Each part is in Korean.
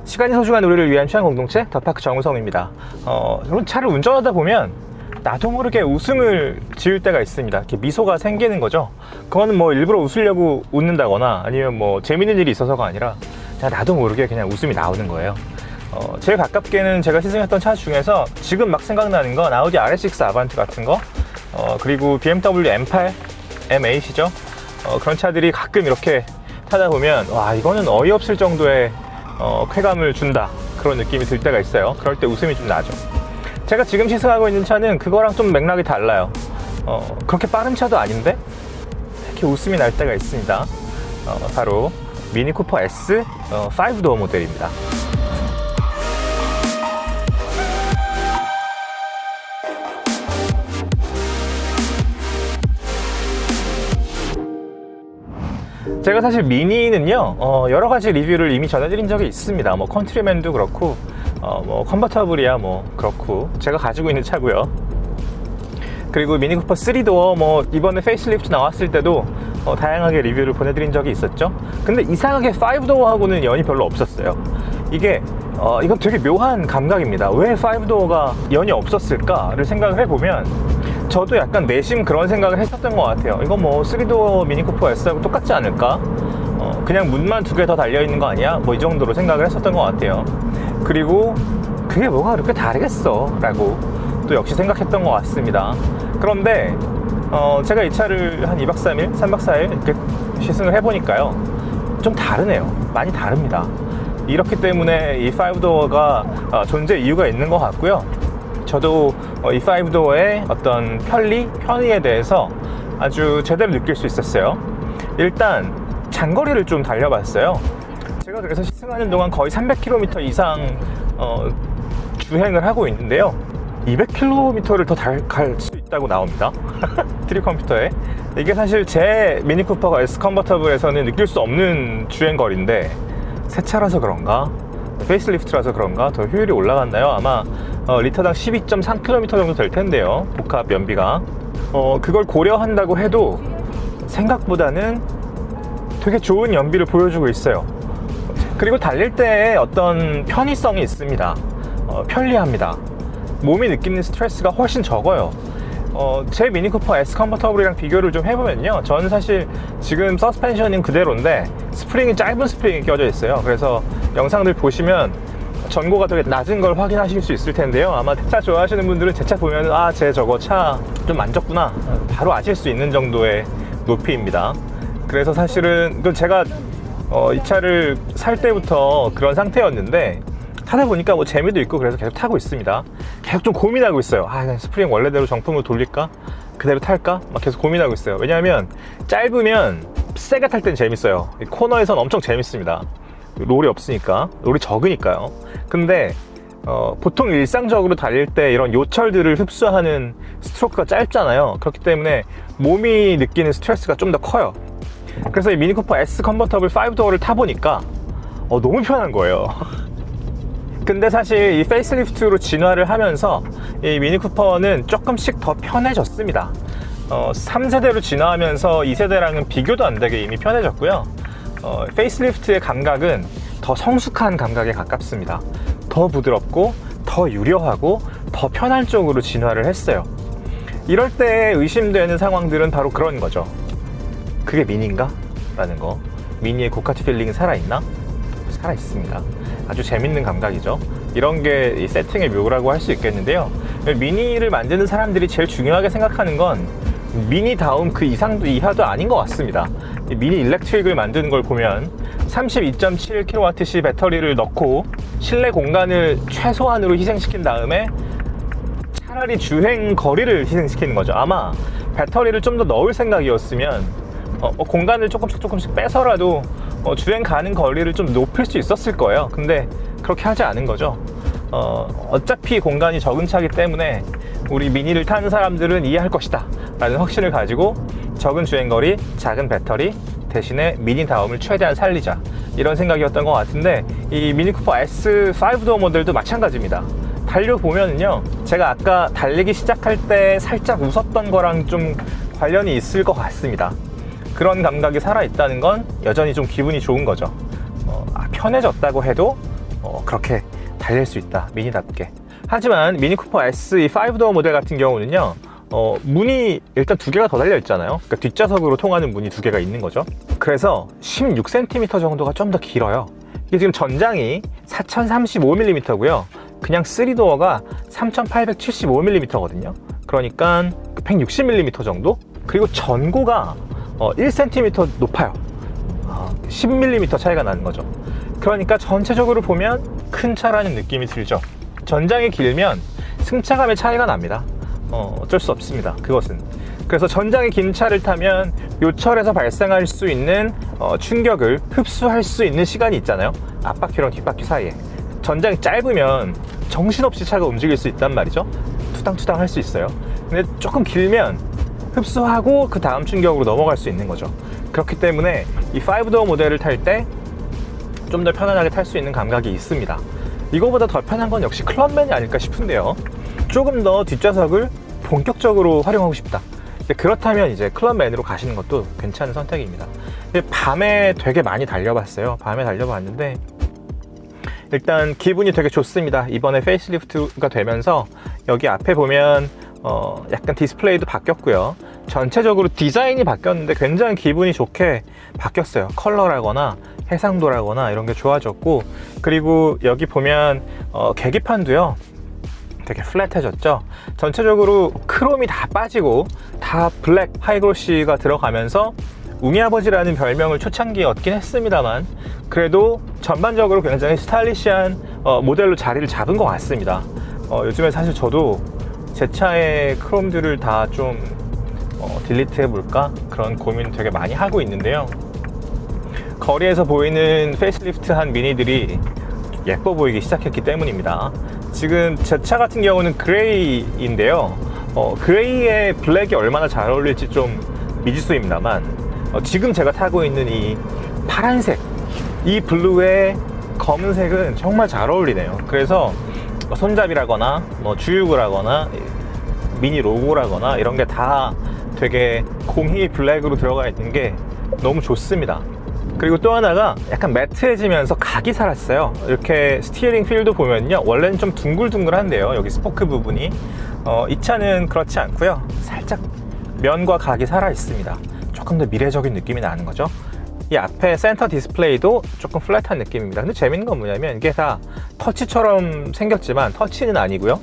시간이 소중한 우리를 위한 취향 공동체 더파크 정우성입니다. 여러분, 차를 운전하다 보면 나도 모르게 웃음을 지을 때가 있습니다. 이렇게 미소가 생기는 거죠. 그거는 뭐 일부러 웃으려고 웃는다거나 아니면 뭐 재밌는 일이 있어서가 아니라 그냥 나도 모르게 그냥 웃음이 나오는 거예요. 제일 가깝게는 제가 시승했던 차 중에서 지금 막 생각나는 건 아우디 RS6 아반트 같은 거, 그리고 BMW M8, M8이죠. 그런 차들이 가끔 이렇게 타다 보면 와, 이거는 어이없을 정도의 쾌감을 준다, 그런 느낌이 들 때가 있어요. 그럴 때 웃음이 좀 나죠. 제가 지금 시승하고 있는 차는 그거랑 좀 맥락이 달라요. 그렇게 빠른 차도 아닌데 이렇게 웃음이 날 때가 있습니다. 바로 미니 쿠퍼 S 5도어 모델입니다. 제가 사실 미니는요, 여러 가지 리뷰를 이미 전해드린 적이 있습니다. 뭐 컨트리맨도 그렇고, 뭐 컨버터블이야 뭐 그렇고, 제가 가지고 있는 차고요. 그리고 미니 쿠퍼 3도어 뭐 이번에 페이스리프트 나왔을 때도 다양하게 리뷰를 보내드린 적이 있었죠. 근데 이상하게 5도어하고는 연이 별로 없었어요. 이건 되게 묘한 감각입니다. 왜 5도어가 연이 없었을까를 생각을 해보면 저도 약간 내심 그런 생각을 했었던 것 같아요. 이거 뭐 3도어 미니 쿠퍼 S하고 똑같지 않을까? 그냥 문만 두 개 더 달려있는 거 아니야? 뭐 이 정도로 생각을 했었던 것 같아요. 그리고 그게 뭐가 그렇게 다르겠어 라고 또 역시 생각했던 것 같습니다. 그런데 제가 이 차를 한 2박 3일, 3박 4일 이렇게 시승을 해보니까요, 좀 다르네요. 많이 다릅니다. 이렇기 때문에 이 5도어가 존재 이유가 있는 것 같고요. 저도 이 5도어의 어떤 편의에 대해서 아주 제대로 느낄 수 있었어요. 일단 장거리를 좀 달려봤어요. 제가 그래서 시승하는 동안 거의 300km 이상 주행을 하고 있는데요, 200km를 더 갈 수 있다고 나옵니다. 트립 컴퓨터에. 이게 사실 제 미니 쿠퍼가 S 컨버터블에서는 느낄 수 없는 주행거리인데, 새 차라서 그런가, 페이스리프트라서 그런가 더 효율이 올라갔나요? 아마 리터당 12.3km 정도 될 텐데요, 복합 연비가. 그걸 고려한다고 해도 생각보다는 되게 좋은 연비를 보여주고 있어요. 그리고 달릴 때의 어떤 편의성이 있습니다. 편리합니다. 몸이 느끼는 스트레스가 훨씬 적어요. 제 미니 쿠퍼 S 컨버터블이랑 비교를 좀 해보면요, 저는 사실 지금 서스펜션은 그대로인데 스프링이, 짧은 스프링이 껴져 있어요. 그래서 영상들 보시면 전고가 되게 낮은 걸 확인하실 수 있을 텐데요, 아마 차 좋아하시는 분들은 제 차 보면 쟤 저거 차 좀 만졌구나 바로 아실 수 있는 정도의 높이입니다. 그래서 사실은 제가 이 차를 살 때부터 그런 상태였는데, 타다 보니까 뭐 재미도 있고 그래서 계속 타고 있습니다. 계속 좀 고민하고 있어요. 스프링 원래대로 정품으로 돌릴까? 그대로 탈까? 막 계속 고민하고 있어요. 왜냐하면 짧으면 세게 탈 땐 재밌어요. 코너에선 엄청 재밌습니다. 롤이 없으니까, 롤이 적으니까요. 근데 보통 일상적으로 달릴 때 이런 요철들을 흡수하는 스트로크가 짧잖아요. 그렇기 때문에 몸이 느끼는 스트레스가 좀 더 커요. 그래서 이 미니 쿠퍼 S 컨버터블 5도어를 타보니까 너무 편한 거예요. 근데 사실 이 페이스리프트로 진화를 하면서 이 미니 쿠퍼는 조금씩 더 편해졌습니다. 3세대로 진화하면서 2세대랑은 비교도 안 되게 이미 편해졌고요. 페이스리프트의 감각은 더 성숙한 감각에 가깝습니다. 더 부드럽고 더 유려하고 더 편한 쪽으로 진화를 했어요. 이럴 때 의심되는 상황들은 바로 그런 거죠. 그게 미니인가? 라는 거. 미니의 고카트 필링이 살아있나? 살아있습니다. 아주 재밌는 감각이죠. 이런 게 이 세팅의 묘라고 할 수 있겠는데요, 미니를 만드는 사람들이 제일 중요하게 생각하는 건 미니다움 그 이상도 이하도 아닌 것 같습니다. 미니 일렉트릭을 만드는 걸 보면 32.7kWh 배터리를 넣고 실내 공간을 최소한으로 희생시킨 다음에 차라리 주행 거리를 희생시키는 거죠. 아마 배터리를 좀 더 넣을 생각이었으면 공간을 조금씩 빼서라도 주행 가는 거리를 좀 높일 수 있었을 거예요. 근데 그렇게 하지 않은 거죠. 어차피 공간이 적은 차기 때문에 우리 미니를 타는 사람들은 이해할 것이다 라는 확신을 가지고 적은 주행거리, 작은 배터리 대신에 미니다움을 최대한 살리자, 이런 생각이었던 것 같은데, 이 미니 쿠퍼 S5도어 모델도 마찬가지입니다. 달려보면은요, 제가 아까 달리기 시작할 때 살짝 웃었던 거랑 좀 관련이 있을 것 같습니다. 그런 감각이 살아있다는 건 여전히 좀 기분이 좋은 거죠. 편해졌다고 해도 그렇게 달릴 수 있다, 미니답게. 하지만 미니 쿠퍼 S 이 5도어 모델 같은 경우는요, 문이 일단 2개가 더 달려 있잖아요. 그러니까 뒷좌석으로 통하는 문이 2개가 있는 거죠. 그래서 16cm 정도가 좀 더 길어요. 이게 지금 전장이 4035mm고요. 그냥 3도어가 3875mm거든요. 그러니까 160mm 정도? 그리고 전고가 1cm 높아요. 10mm 차이가 나는 거죠. 그러니까 전체적으로 보면 큰 차라는 느낌이 들죠. 전장이 길면 승차감의 차이가 납니다. 어쩔 수 없습니다, 그것은. 그래서 전장이 긴 차를 타면 요철에서 발생할 수 있는 충격을 흡수할 수 있는 시간이 있잖아요. 앞바퀴랑 뒷바퀴 사이에. 전장이 짧으면 정신없이 차가 움직일 수 있단 말이죠. 투당투당 할 수 있어요. 근데 조금 길면 흡수하고 그 다음 충격으로 넘어갈 수 있는 거죠. 그렇기 때문에 이 5도어 모델을 탈 때 좀 더 편안하게 탈 수 있는 감각이 있습니다. 이거보다 더 편한 건 역시 클럽맨이 아닐까 싶은데요. 조금 더 뒷좌석을 본격적으로 활용하고 싶다, 그렇다면 이제 클럽맨으로 가시는 것도 괜찮은 선택입니다. 밤에 되게 많이 달려봤어요. 밤에 달려봤는데 일단 기분이 되게 좋습니다. 이번에 페이스리프트가 되면서 여기 앞에 보면 약간 디스플레이도 바뀌었고요. 전체적으로 디자인이 바뀌었는데 굉장히 기분이 좋게 바뀌었어요. 컬러라거나 해상도라거나 이런 게 좋아졌고, 그리고 여기 보면 계기판도요 되게 플랫해졌죠. 전체적으로 크롬이 다 빠지고 다 블랙 하이글로시가 들어가면서 웅이아버지라는 별명을 초창기에 얻긴 했습니다만, 그래도 전반적으로 굉장히 스타일리시한 모델로 자리를 잡은 것 같습니다. 요즘에 사실 저도 제 차의 크롬들을 다 좀 딜리트 해볼까 그런 고민 되게 많이 하고 있는데요. 거리에서 보이는 페이스리프트한 미니들이 예뻐 보이기 시작했기 때문입니다. 지금 제 차 같은 경우는 그레이인데요. 그레이에 블랙이 얼마나 잘 어울릴지 좀 미지수입니다만, 지금 제가 타고 있는 이 파란색, 이 블루에 검은색은 정말 잘 어울리네요. 그래서 손잡이라거나 주유구를 하거나 미니 로고라거나 이런 게 다 되게 공히 블랙으로 들어가 있는 게 너무 좋습니다. 그리고 또 하나가 약간 매트해지면서 각이 살았어요. 이렇게 스티어링 휠도 보면요, 원래는 좀 둥글둥글한데요, 여기 스포크 부분이. 이 차는 그렇지 않고요, 살짝 면과 각이 살아 있습니다. 조금 더 미래적인 느낌이 나는 거죠. 이 앞에 센터 디스플레이도 조금 플랫한 느낌입니다. 근데 재밌는 건 뭐냐면 이게 다 터치처럼 생겼지만 터치는 아니고요.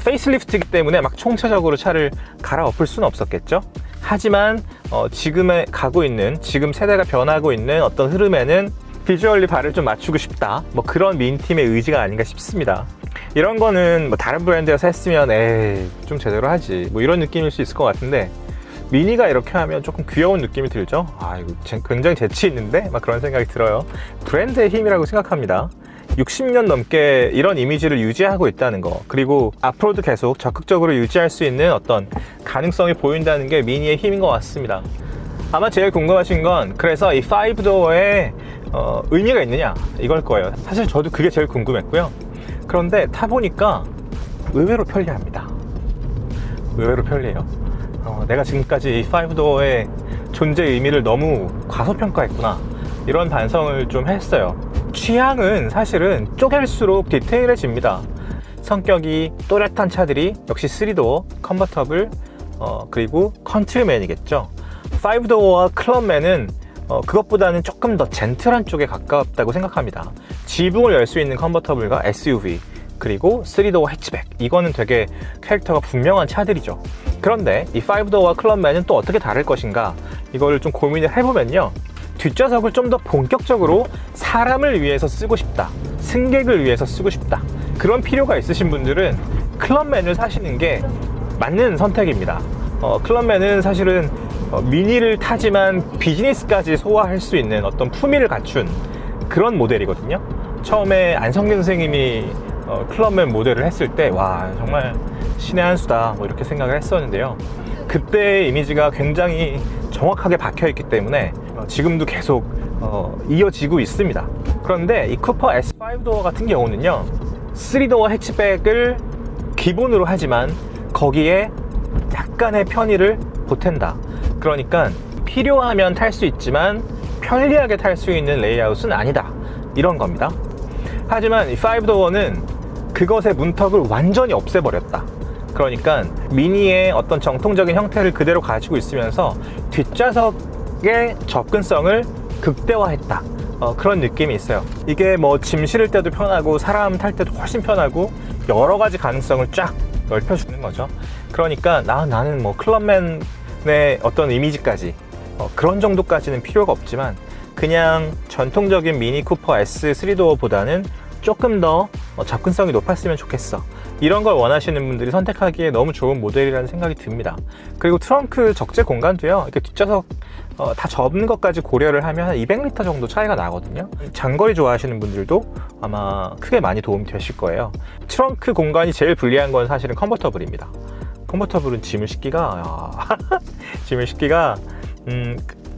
페이스리프트이기 때문에 막 총체적으로 차를 갈아엎을 수는 없었겠죠. 하지만 지금에 가고 있는, 지금 세대가 변하고 있는 어떤 흐름에는 비주얼리 발을 좀 맞추고 싶다, 그런 민팀의 의지가 아닌가 싶습니다. 이런 거는 다른 브랜드에서 했으면 에이 좀 제대로 하지, 이런 느낌일 수 있을 것 같은데, 미니가 이렇게 하면 조금 귀여운 느낌이 들죠. 이거 굉장히 재치 있는데? 그런 생각이 들어요. 브랜드의 힘이라고 생각합니다. 60년 넘게 이런 이미지를 유지하고 있다는 거, 그리고 앞으로도 계속 적극적으로 유지할 수 있는 어떤 가능성이 보인다는 게 미니의 힘인 것 같습니다. 아마 제일 궁금하신 건 그래서 이 5도어에 의미가 있느냐, 이걸 거예요. 사실 저도 그게 제일 궁금했고요. 그런데 타보니까 의외로 편리합니다. 의외로 편리해요. 내가 지금까지 이 5도어의 존재 의미를 너무 과소평가했구나, 이런 반성을 좀 했어요. 취향은 사실은 쪼갤수록 디테일해집니다. 성격이 또렷한 차들이 역시 3도어, 컨버터블, 그리고 컨트리맨이겠죠. 5도어와 클럽맨은 그것보다는 조금 더 젠틀한 쪽에 가깝다고 생각합니다. 지붕을 열 수 있는 컨버터블과 SUV, 그리고 3도어 해치백, 이거는 되게 캐릭터가 분명한 차들이죠. 그런데 이 5도어와 클럽맨은 또 어떻게 다를 것인가, 이거를 좀 고민을 해보면요, 뒷좌석을 좀 더 본격적으로 사람을 위해서 쓰고 싶다, 승객을 위해서 쓰고 싶다, 그런 필요가 있으신 분들은 클럽맨을 사시는 게 맞는 선택입니다. 클럽맨은 사실은 미니를 타지만 비즈니스까지 소화할 수 있는 어떤 품위를 갖춘 그런 모델이거든요. 처음에 안성균 선생님이 클럽맨 모델을 했을 때 와, 정말 신의 한 수다, 이렇게 생각을 했었는데요. 그때의 이미지가 굉장히 정확하게 박혀있기 때문에 지금도 계속 이어지고 있습니다. 그런데 이 쿠퍼 S5도어 같은 경우는요, 3도어 해치백을 기본으로 하지만 거기에 약간의 편의를 보탠다. 그러니까 필요하면 탈 수 있지만 편리하게 탈 수 있는 레이아웃은 아니다, 이런 겁니다. 하지만 이 5도어는 그것의 문턱을 완전히 없애버렸다. 그러니까 미니의 어떤 정통적인 형태를 그대로 가지고 있으면서 뒷좌석의 접근성을 극대화했다. 그런 느낌이 있어요. 이게 뭐 짐 실을 때도 편하고 사람 탈 때도 훨씬 편하고 여러 가지 가능성을 쫙 넓혀주는 거죠. 그러니까 나는 뭐 클럽맨의 어떤 이미지까지 그런 정도까지는 필요가 없지만 그냥 전통적인 미니 쿠퍼 S 3도어보다는 조금 더 접근성이 높았으면 좋겠어. 이런 걸 원하시는 분들이 선택하기에 너무 좋은 모델이라는 생각이 듭니다. 그리고 트렁크 적재 공간도요, 이렇게 뒷좌석 다 접는 것까지 고려를 하면 한 200리터 정도 차이가 나거든요. 장거리 좋아하시는 분들도 아마 크게 많이 도움이 되실 거예요. 트렁크 공간이 제일 불리한 건 사실은 컨버터블입니다. 컨버터블은 짐을 싣기가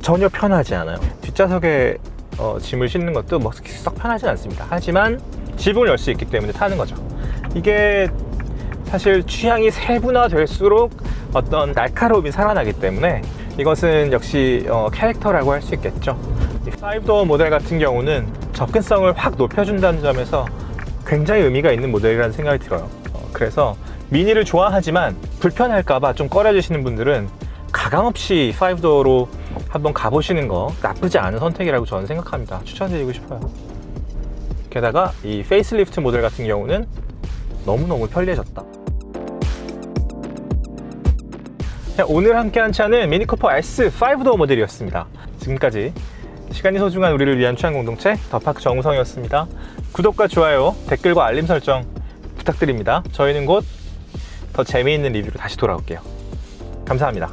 전혀 편하지 않아요. 뒷좌석에 짐을 싣는 것도 뭐 썩 편하진 않습니다. 하지만 지붕을 열 수 있기 때문에 타는 거죠. 이게 사실 취향이 세분화될수록 어떤 날카로움이 살아나기 때문에 이것은 역시 캐릭터라고 할 수 있겠죠. 이 5도어 모델 같은 경우는 접근성을 확 높여준다는 점에서 굉장히 의미가 있는 모델이라는 생각이 들어요. 그래서 미니를 좋아하지만 불편할까봐 좀 꺼려지시는 분들은 가감없이 5도어로 한번 가보시는 거 나쁘지 않은 선택이라고 저는 생각합니다. 추천드리고 싶어요. 게다가 이 페이스리프트 모델 같은 경우는 너무너무 편리해졌다. 오늘 함께한 차는 미니쿠퍼 S 5도어 모델이었습니다. 지금까지 시간이 소중한 우리를 위한 취향 공동체 더파크 정우성이었습니다. 구독과 좋아요, 댓글과 알림 설정 부탁드립니다. 저희는 곧 더 재미있는 리뷰로 다시 돌아올게요. 감사합니다.